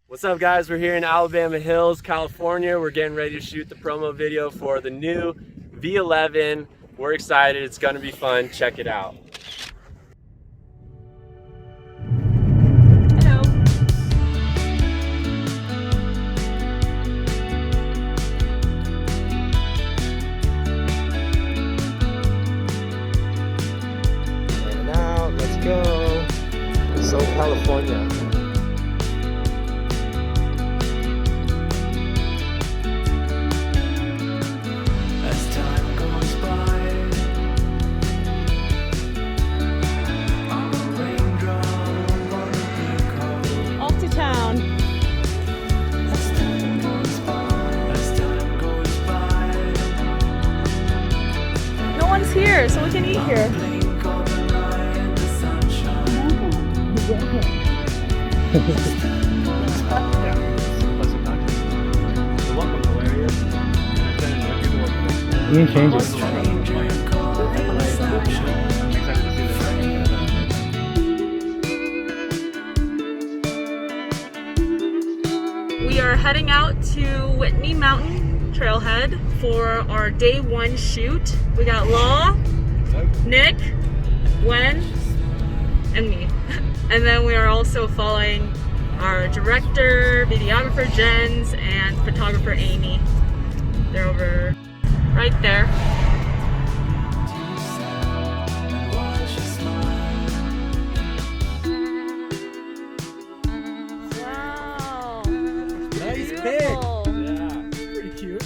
What's up guys, we're here in Alabama Hills, California. We're getting ready to shoot the promo video for the new V11. We're excited, it's gonna be fun, check it out. Hello. And out, let's go. So California. Here, so we can eat here. You can change it. We are heading out to Whitney Mountain Trailhead for our day one shoot. We got Law, Nick, Gwen, and me. And then we are also following our director, videographer Jens, and photographer Amy. They're over right there. Wow. Nice Beautiful. pic. Yeah, pretty cute.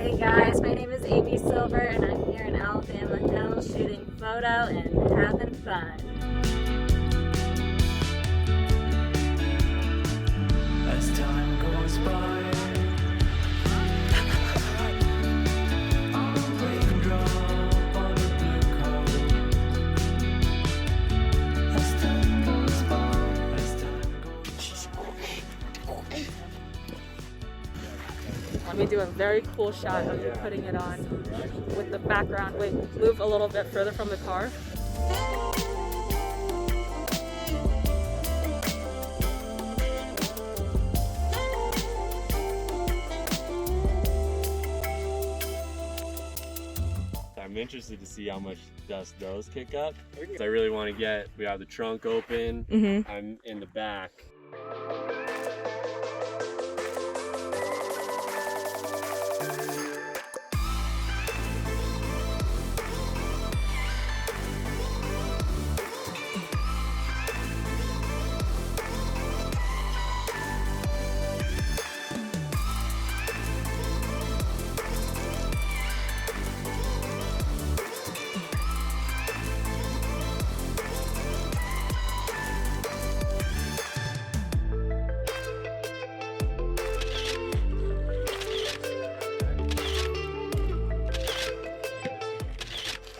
Hey guys, my name is Amy Silver and I'm here in Alabama Hills shooting photo and having fun. As time goes by, I'm a raindrop on a blue cloud. As time goes by, as time goes by. Let me do a very cool shot of you putting it on with the background. Wait, move a little bit further from the car. I'm interested to see how much dust those kick up. I really want to get, we have the trunk open, I'm in the back.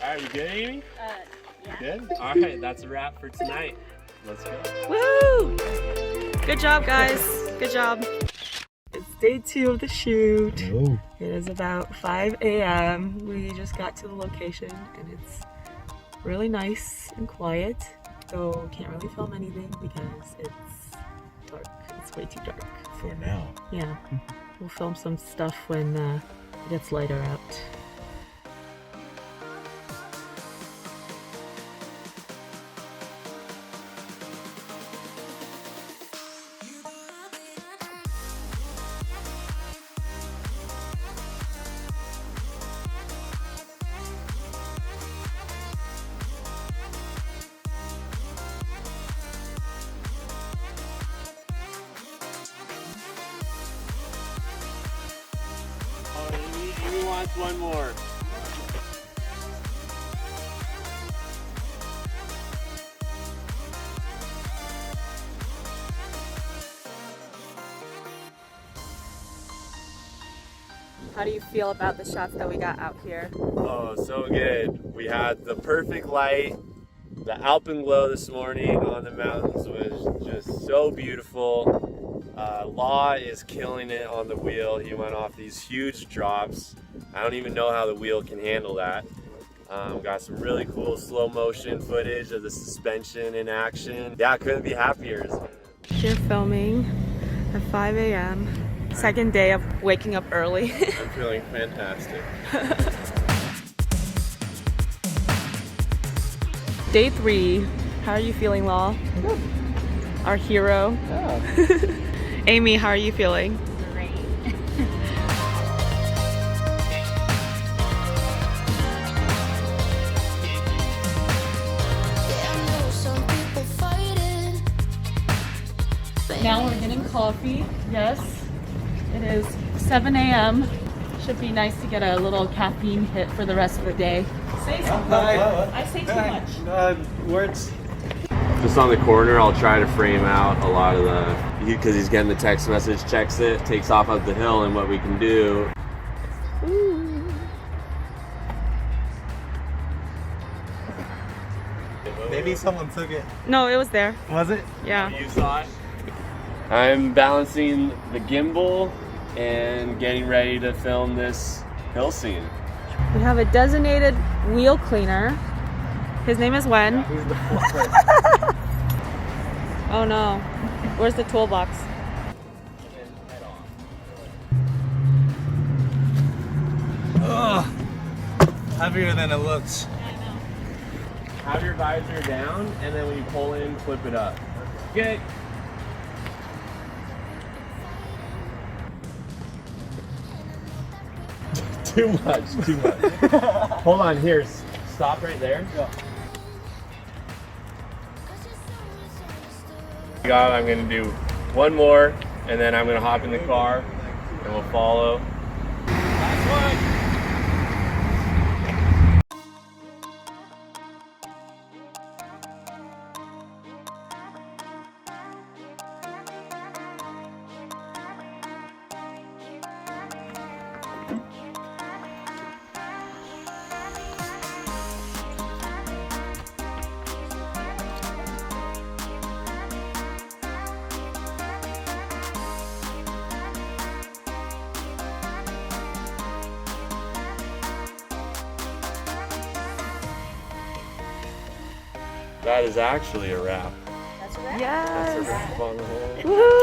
Alright, you good, Amy? Yeah. Good? Alright, that's a wrap for tonight. Let's go. Woo! Good job, guys. Good job. It's day 2 of the shoot. Oh. It is about 5 a.m. We just got to the location and it's really nice and quiet. So can't really film anything because it's dark. It's way too dark. For now. Yeah. We'll film some stuff when it gets lighter out. Amy wants one more. How do you feel about the shots that we got out here? Oh, so good. We had the perfect light. The alpenglow this morning on the mountains was just so beautiful. Law is killing it on the wheel. He went off these huge drops. I don't even know how the wheel can handle that. Got some really cool slow motion footage of the suspension in action. Yeah, I couldn't be happier. You're filming at 5 a.m. Second day of waking up early. I'm feeling fantastic. Day 3. How are you feeling, Law? Our hero. Yeah. Amy, how are you feeling? Great. Now we're getting coffee. Yes, it is 7 a.m. Should be nice to get a little caffeine hit for the rest of the day. Say something. I say too much. Words. Just on the corner, I'll try to frame out a lot of the, because he's getting the text message, checks it, takes off up the hill, and what we can do. Maybe someone took it. No, it was there. Was it? Yeah. You saw it? I'm balancing the gimbal and getting ready to film this hill scene. We have a designated wheel cleaner. His name is Wen. Who's the fourth? Oh no. Where's the toolbox? Ugh. Heavier than it looks. Have your visor down, and then when you pull in, flip it up. Okay. Too much, too much. Hold on, here. Stop right there. Yeah. I'm gonna do one more, and then I'm gonna hop in the car, and we'll follow. Last one. That is actually a wrap. That's right. Yes. That's a wrap on the whole. Woohoo!